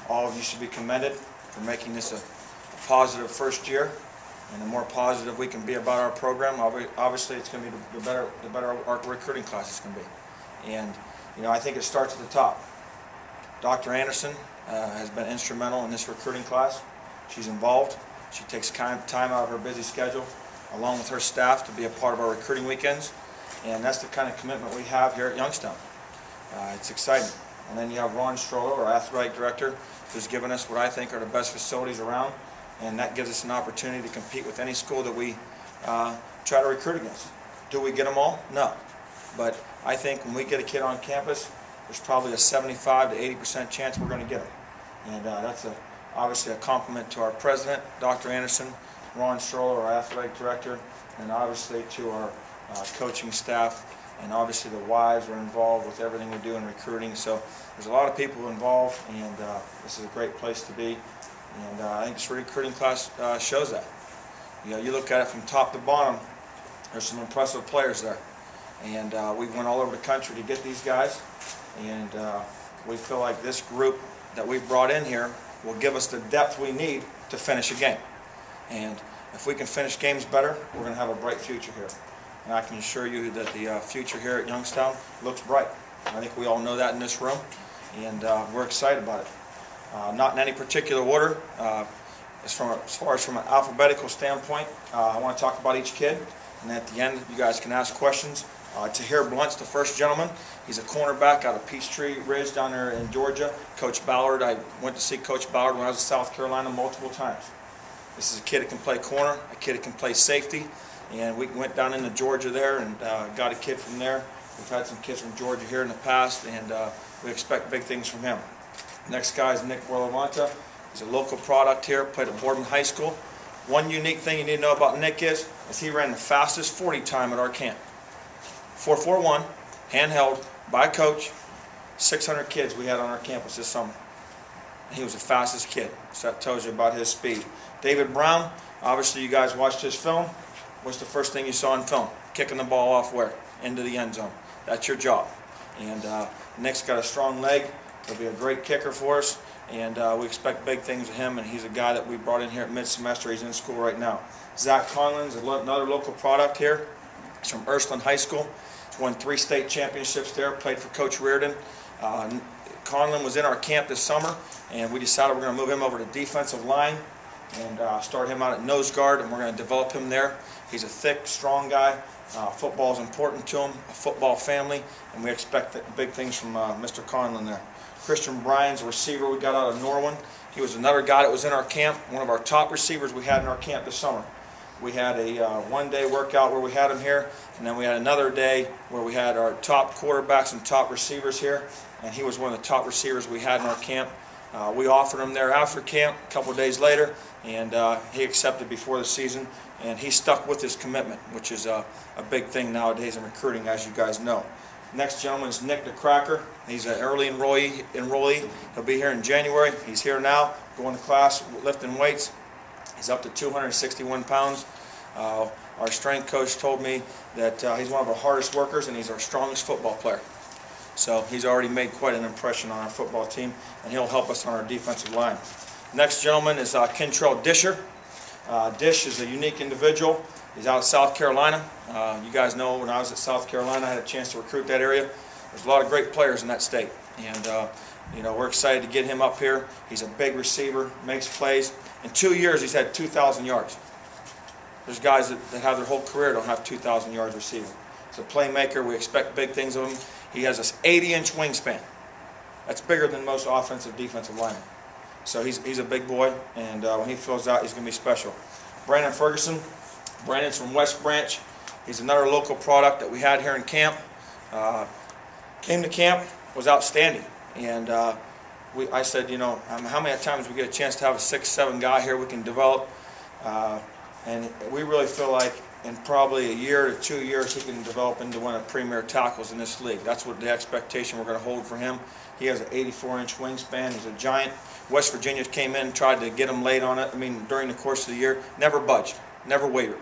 all of you should be commended for making this a positive first year. And the more positive we can be about our program, obviously it's going to be the better our recruiting class is going to be. And I think it starts at the top. Dr. Anderson has been instrumental in this recruiting class. She's involved. She takes time out of her busy schedule, along with her staff, to be a part of our recruiting weekends. And that's the kind of commitment we have here at Youngstown. It's exciting. And then you have Ron Strollo, our athletic director, who's given us what I think are the best facilities around. And that gives us an opportunity to compete with any school that we try to recruit against. Do we get them all? No. But I think when we get a kid on campus, there's probably a 75 to 80% chance we're going to get them. And that's obviously a compliment to our president, Dr. Anderson, Ron Strollo, our athletic director, and obviously to our coaching staff, and obviously the wives are involved with everything we do in recruiting. So there's a lot of people involved, and this is a great place to be. And I think this recruiting class shows that. You look at it from top to bottom, there's some impressive players there. And we've went all over the country to get these guys. And we feel like this group that we've brought in here will give us the depth we need to finish a game. And if we can finish games better, we're going to have a bright future here. And I can assure you that the future here at Youngstown looks bright. I think we all know that in this room, and we're excited about it. Not in any particular order. As far as from an alphabetical standpoint, I want to talk about each kid, and at the end you guys can ask questions. Tahir Blunt's the first gentleman. He's a cornerback out of Peachtree Ridge down there in Georgia. Coach Ballard, I went to see Coach Ballard when I was in South Carolina multiple times. This is a kid that can play corner, a kid that can play safety, and we went down into Georgia there and got a kid from there. We've had some kids from Georgia here in the past, and we expect big things from him. Next guy is Nick Borlavanta. He's a local product here, played at Boardman High School. One unique thing you need to know about Nick is he ran the fastest 40 time at our camp. 4.41, handheld, by a coach. 600 kids we had on our campus this summer. He was the fastest kid, so that tells you about his speed. David Brown, obviously you guys watched his film. What's the first thing you saw in film? Kicking the ball off where? Into the end zone. That's your job. And Nick's got a strong leg. He'll be a great kicker for us, and we expect big things of him, and he's a guy that we brought in here at mid-semester. He's in school right now. Zach Conlon's another local product here. He's from Ursuline High School. He's won 3 state championships there, played for Coach Reardon. Conlon was in our camp this summer, and we decided we're going to move him over to defensive line and start him out at nose guard, and we're going to develop him there. He's a thick, strong guy. Football is important to him, a football family, and we expect big things from Mr. Conlon there. Christian Bryan's a receiver we got out of Norwin. He was another guy that was in our camp, one of our top receivers we had in our camp this summer. We had a one-day workout where we had him here, and then we had another day where we had our top quarterbacks and top receivers here, and he was one of the top receivers we had in our camp. We offered him there after camp a couple of days later, and he accepted before the season, and he stuck with his commitment, which is a big thing nowadays in recruiting, as you guys know. Next gentleman is Nick the Cracker. He's an early enrollee. He'll be here in January. He's here now, going to class, lifting weights. He's up to 261 pounds. Our strength coach told me that he's one of our hardest workers, and he's our strongest football player. So he's already made quite an impression on our football team, and he'll help us on our defensive line. Next gentleman is Kentrell Disher. Dish is a unique individual. He's out of South Carolina. You guys know when I was at South Carolina, I had a chance to recruit that area. There's a lot of great players in that state, and we're excited to get him up here. He's a big receiver, makes plays. In 2 years, he's had 2,000 yards. There's guys that have their whole career don't have 2,000 yards receiving. He's a playmaker. We expect big things of him. He has this 80-inch wingspan. That's bigger than most offensive, defensive linemen. So he's a big boy, and when he fills out, he's going to be special. Brandon Ferguson. Brandon's from West Branch. He's another local product that we had here in camp. Came to camp, was outstanding. And I said, how many times we get a chance to have a 6'7" guy here we can develop? And we really feel like in probably a year to 2 years he can develop into one of the premier tackles in this league. That's what the expectation we're going to hold for him. He has an 84-inch wingspan. He's a giant. West Virginia came in and tried to get him late on it. During the course of the year, never budged, never wavered.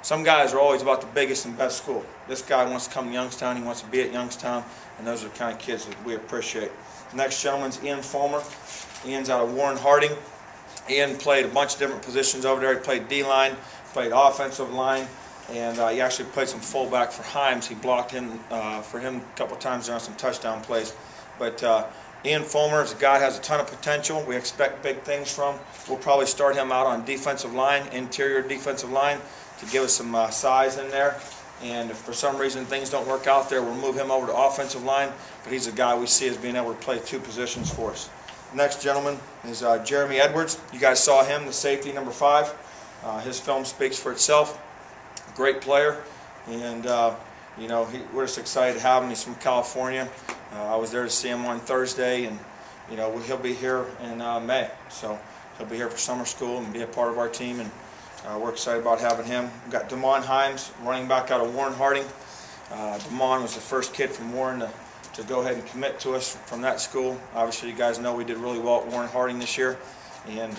Some guys are always about the biggest and best school. This guy wants to come to Youngstown. He wants to be at Youngstown, and those are the kind of kids that we appreciate. The next gentleman's Ian Fulmer. Ian's out of Warren Harding. Ian played a bunch of different positions over there. He played D-line, played offensive line, and he actually played some fullback for Himes. He blocked him for him a couple times there on some touchdown plays. But Ian Fulmer is a guy that has a ton of potential. We expect big things from him. We'll probably start him out on defensive line, interior defensive line, to give us some size in there. And if for some reason things don't work out there, we'll move him over to offensive line. But he's a guy we see as being able to play two positions for us. Next gentleman is Jeremy Edwards. You guys saw him, the safety, number 5. His film speaks for itself. Great player, and you know, we're just excited to have him. He's from California. I was there to see him on Thursday, and you know, he'll be here in May. So he'll be here for summer school and be a part of our team, and we're excited about having him. We've got Damon Himes, running back out of Warren Harding. Damon was the first kid from Warren to go ahead and commit to us from that school. Obviously, you guys know we did really well at Warren Harding this year, and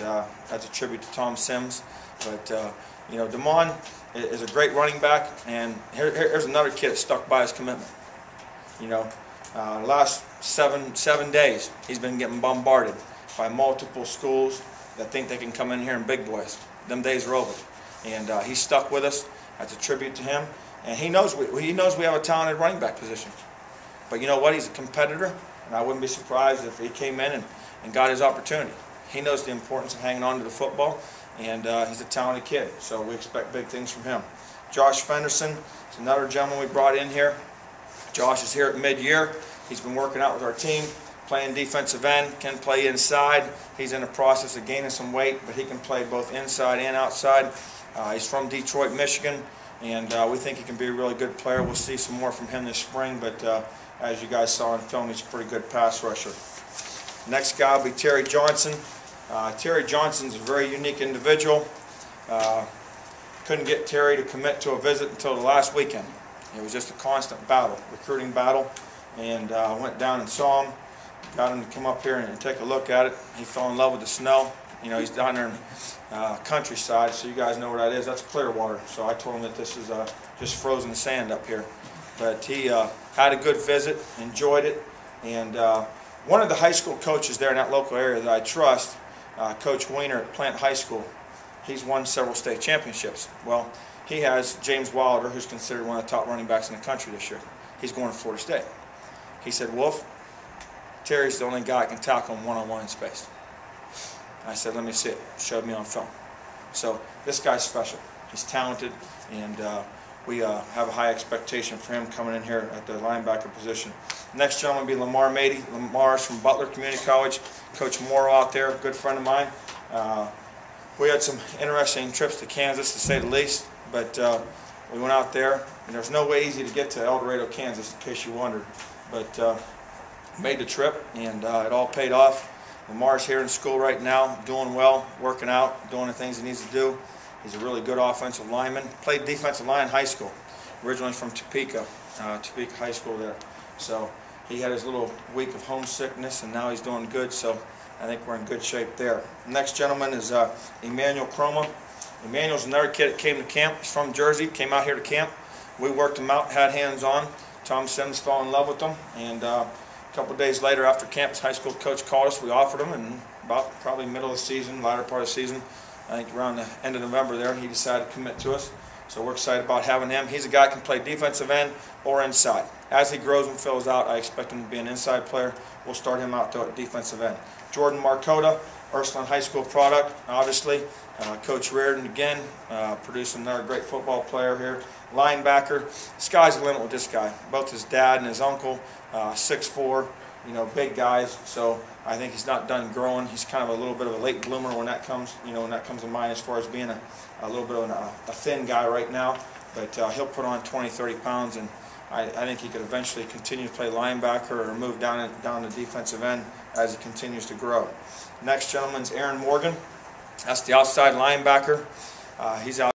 that's a tribute to Tom Sims. But you know, Damon is a great running back, and here's another kid that stuck by his commitment. You know, the last seven days, he's been getting bombarded by multiple schools that think they can come in here and big boys. Them days are over, and he stuck with us. That's a tribute to him, and he knows we have a talented running back position. But you know what? He's a competitor, and I wouldn't be surprised if he came in and got his opportunity. He knows the importance of hanging on to the football, and he's a talented kid, so we expect big things from him. Josh Fenderson is another gentleman we brought in here. Josh is here at mid-year. He's been working out with our team, playing defensive end, can play inside. He's in the process of gaining some weight, but he can play both inside and outside. He's from Detroit, Michigan, and we think he can be a really good player. We'll see some more from him this spring, but as you guys saw in film, he's a pretty good pass rusher. Next guy will be Terry Johnson. Terry Johnson's a very unique individual. Couldn't get Terry to commit to a visit until the last weekend. It was just a constant battle, recruiting battle, and went down and saw him, got him to come up here and take a look at it. He fell in love with the snow. You know, he's down there in countryside, so you guys know where that is. That's Clearwater. So I told him that this is just frozen sand up here. But he had a good visit, enjoyed it, and one of the high school coaches there in that local area that I trust, Coach Weiner at Plant High School, he's won several state championships. Well, he has James Wilder, who's considered one of the top running backs in the country this year. He's going to Florida State. He said, Wolf, Terry's the only guy I can tackle him one-on-one in space. I said, let me see it. Showed me on film. So this guy's special. He's talented, and we have a high expectation for him coming in here at the linebacker position. Next gentleman will be Lamar Mady. Lamar's from Butler Community College. Coach Morrow out there, a good friend of mine. We had some interesting trips to Kansas, to say the least, but we went out there, and there's no way easy to get to El Dorado, Kansas, in case you wondered. But made the trip, and it all paid off. Lamar's here in school right now, doing well, working out, doing the things he needs to do. He's a really good offensive lineman. Played defensive line in high school, originally from Topeka, Topeka High School there. So he had his little week of homesickness, and now he's doing good, so I think we're in good shape there. The next gentleman is Emmanuel Croma. Emmanuel's another kid that came to camp. He's from Jersey, came out here to camp. We worked him out, had hands on. Tom Sims fell in love with him, and a couple days later after camp, his high school coach called us. We offered him, and about probably middle of the season, latter part of the season, I think around the end of November there, he decided to commit to us. So we're excited about having him. He's a guy who can play defensive end or inside. As he grows and fills out, I expect him to be an inside player. We'll start him out though at defensive end. Jordan Marcota, Ursuline High School product, obviously. Coach Reardon again, producing another great football player here. Linebacker, sky's the limit with this guy. Both his dad and his uncle, 6'4", you know, big guys. So I think he's not done growing. He's kind of a little bit of a late bloomer when that comes, you know, when that comes to mind as far as being a little bit of a thin guy right now. But he'll put on 20, 30 pounds, and I think he could eventually continue to play linebacker or move down to defensive end as he continues to grow. Next gentleman's Aaron Morgan. That's the outside linebacker. He's out